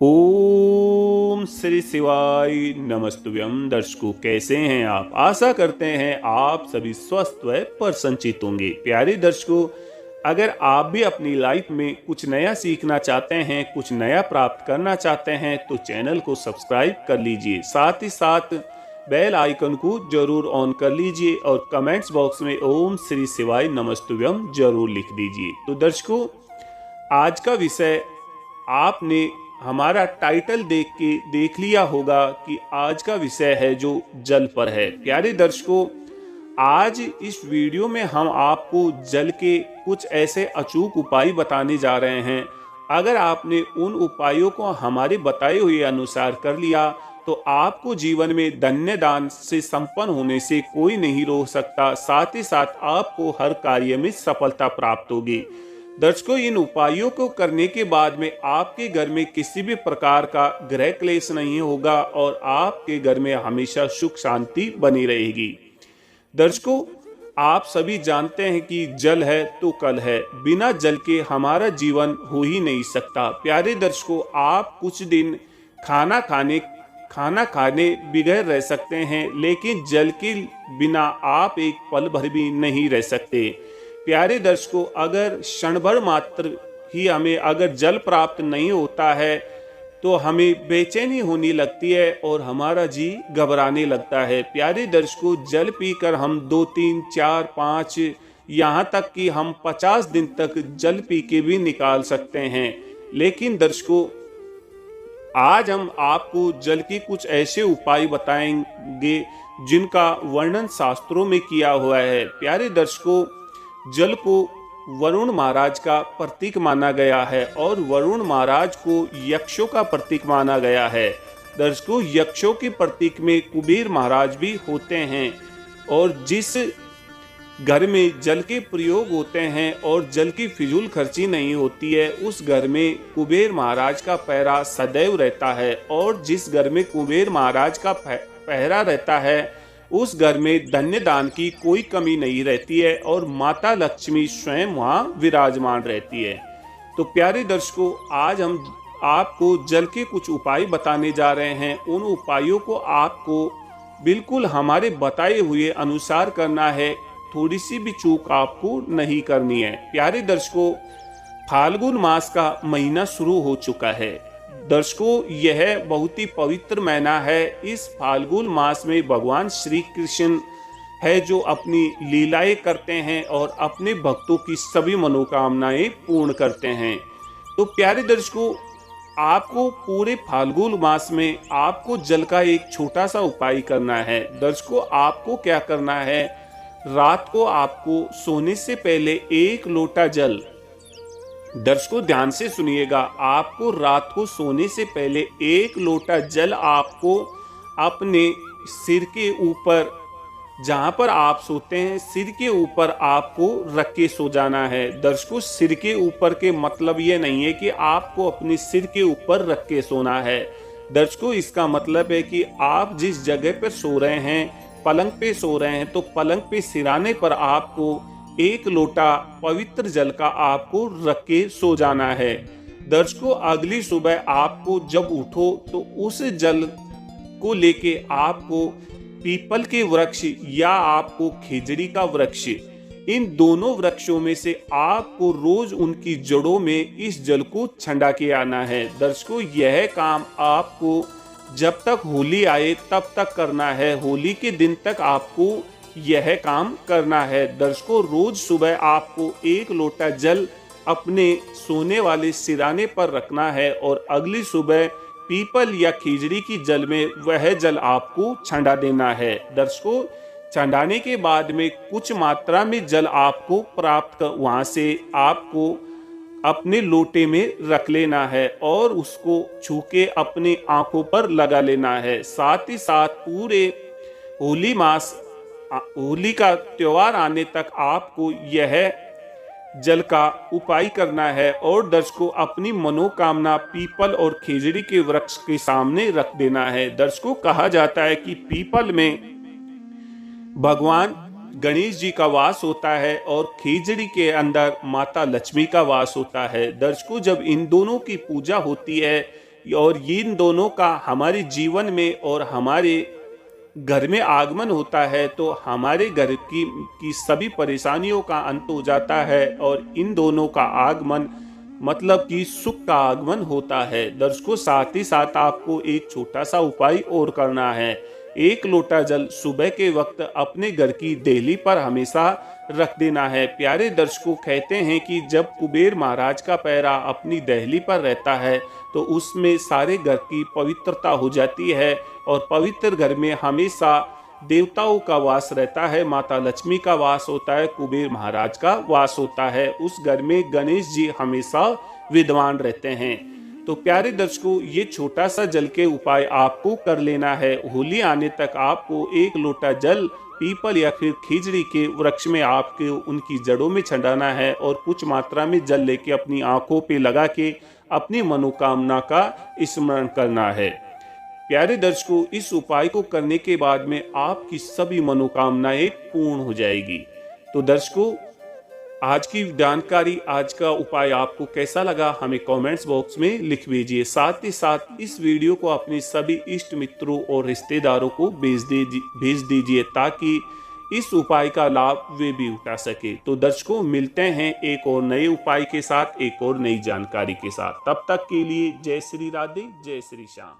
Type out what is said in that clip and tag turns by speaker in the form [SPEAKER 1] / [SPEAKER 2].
[SPEAKER 1] ओम श्री शिवाय नमस्तुभ्यम। दर्शकों, कैसे हैं आप? आशा करते हैं आप सभी स्वस्थ व प्रसन्नचित होंगे। प्यारे दर्शकों, अगर आप भी अपनी लाइफ में कुछ नया सीखना चाहते हैं, कुछ नया प्राप्त करना चाहते हैं, तो चैनल को सब्सक्राइब कर लीजिए। साथ ही साथ बेल आइकन को जरूर ऑन कर लीजिए और कमेंट्स बॉक्स में ओम श्री शिवाय नमस्तुभ्यम जरूर लिख दीजिए। तो दर्शकों, आज का विषय आपने हमारा टाइटल देख लिया होगा कि आज का विषय है जो जल पर है। प्यारे दर्शकों, आज इस वीडियो में हम आपको जल के कुछ ऐसे अचूक उपाय बताने जा रहे हैं। अगर आपने उन उपायों को हमारे बताए हुए अनुसार कर लिया तो आपको जीवन में धन्य दान से संपन्न होने से कोई नहीं रोक सकता। साथ ही साथ आपको हर कार्य में सफलता प्राप्त होगी। दर्शकों, इन उपायों को करने के बाद में आपके घर में किसी भी प्रकार का ग्रह क्लेश नहीं होगा और आपके घर में हमेशा सुख शांति बनी रहेगी। दर्शकों, आप सभी जानते हैं कि जल है तो कल है। बिना जल के हमारा जीवन हो ही नहीं सकता। प्यारे दर्शकों, आप कुछ दिन खाना खाने बगैर रह सकते हैं, लेकिन जल के बिना आप एक पल भर भी नहीं रह सकते। प्यारे दर्शकों, अगर क्षण भर मात्र ही हमें अगर जल प्राप्त नहीं होता है तो हमें बेचैनी होने लगती है और हमारा जी घबराने लगता है। प्यारे दर्शकों, जल पीकर हम 2, 3, 4, 5 यहाँ तक कि हम 50 दिन तक जल पी के भी निकाल सकते हैं। लेकिन दर्शकों, आज हम आपको जल के कुछ ऐसे उपाय बताएंगे जिनका वर्णन शास्त्रों में किया हुआ है। प्यारे दर्शकों, जल को वरुण महाराज का प्रतीक माना गया है और वरुण महाराज को यक्षों का प्रतीक माना गया है। दर्शकों, यक्षों के प्रतीक में कुबेर महाराज भी होते हैं और जिस घर में जल के प्रयोग होते हैं और जल की फिजूल खर्ची नहीं होती है, उस घर में कुबेर महाराज का पहरा सदैव रहता है। और जिस घर में कुबेर महाराज का पहरा रहता है, उस घर में धन्य दान की कोई कमी नहीं रहती है और माता लक्ष्मी स्वयं वहां विराजमान रहती है। तो प्यारे दर्शकों, आज हम आपको जल के कुछ उपाय बताने जा रहे हैं। उन उपायों को आपको बिल्कुल हमारे बताए हुए अनुसार करना है। थोड़ी सी भी चूक आपको नहीं करनी है। प्यारे दर्शकों, फाल्गुन मास का महीना शुरू हो चुका है। दर्शकों, यह बहुत ही पवित्र महीना है। इस फाल्गुन मास में भगवान श्री कृष्ण है जो अपनी लीलाएं करते हैं और अपने भक्तों की सभी मनोकामनाएं पूर्ण करते हैं। तो प्यारे दर्शकों, आपको पूरे फाल्गुन मास में आपको जल का एक छोटा सा उपाय करना है। दर्शकों, आपको क्या करना है, रात को आपको सोने से पहले 1 लोटा जल, दर्शकों ध्यान से सुनिएगा, आपको रात को सोने से पहले 1 लोटा जल आपको अपने सिर के ऊपर, जहां पर आप सोते हैं, सिर के ऊपर आपको रख के सो जाना है। दर्शकों, सिर के ऊपर के मतलब ये नहीं है कि आपको अपने सिर के ऊपर रख के सोना है। दर्शकों, इसका मतलब है कि आप जिस जगह पर सो रहे हैं, पलंग पे सो रहे हैं, तो पलंग पे सिराने पर आपको 1 लोटा पवित्र जल का आपको रख के सो जाना है। दर्शकों, अगली सुबह आपको जब उठो तो उस जल को लेके आपको पीपल के वृक्ष या आपको खेजड़ी का वृक्ष, इन दोनों वृक्षों में से आपको रोज उनकी जड़ों में इस जल को छंडा के आना है। दर्शकों, यह काम आपको जब तक होली आए तब तक करना है। होली के दिन तक आपको यह काम करना है। दर्शकों, रोज सुबह आपको 1 लोटा जल अपने सोने वाले सिराने पर रखना है और अगली सुबह पीपल या खिजड़ी की जल में वह जल आपको छंडा देना है। दर्शकों, छंडाने के बाद में कुछ मात्रा में जल आपको प्राप्त कर वहां से आपको अपने लोटे में रख लेना है और उसको छू के अपनी आंखों पर लगा लेना है। साथ ही साथ पूरे होली का त्योहार आने तक आपको यह जल का उपाय करना है और दर्शकों, अपनी मनोकामना पीपल और खेजड़ी के वृक्ष के सामने रख देना है। दर्शकों, कहा जाता है कि पीपल में भगवान गणेश जी का वास होता है और खिचड़ी के अंदर माता लक्ष्मी का वास होता है। दर्शकों, जब इन दोनों की पूजा होती है और इन दोनों का हमारे जीवन में और हमारे घर में आगमन होता है तो हमारे घर की सभी परेशानियों का अंत हो जाता है और इन दोनों का आगमन मतलब कि सुख का आगमन होता है। दर्शकों, साथ ही साथ आपको एक छोटा सा उपाय और करना है। एक लोटा जल सुबह के वक्त अपने घर की देहली पर हमेशा रख देना है। प्यारे दर्शकों, कहते हैं कि जब कुबेर महाराज का पैरा अपनी देहली पर रहता है तो उसमें सारे घर की पवित्रता हो जाती है और पवित्र घर में हमेशा देवताओं का वास रहता है, माता लक्ष्मी का वास होता है, कुबेर महाराज का वास होता है। उस घर में गणेश जी हमेशा विद्वान रहते हैं। तो प्यारे दर्शकों, ये छोटा सा जल के उपाय आपको कर लेना है। होली आने तक आपको एक लोटा जल पीपल या फिर खिजड़ी के वृक्ष में आपके उनकी जड़ों में छिड़काना है और कुछ मात्रा में जल लेके अपनी आंखों पे लगा के अपनी मनोकामना का स्मरण करना है। प्यारे दर्शकों, इस उपाय को करने के बाद में आपकी सभी मनोकामनाएं पूर्ण हो जाएगी। तो दर्शकों, आज की जानकारी, आज का उपाय आपको कैसा लगा हमें कमेंट्स बॉक्स में लिख भेजिए। साथ ही साथ इस वीडियो को अपने सभी इष्ट मित्रों और रिश्तेदारों को भेज दीजिए ताकि इस उपाय का लाभ वे भी उठा सके। तो दर्शकों, मिलते हैं एक और नए उपाय के साथ, एक और नई जानकारी के साथ। तब तक के लिए जय श्री राधे, जय श्री श्याम।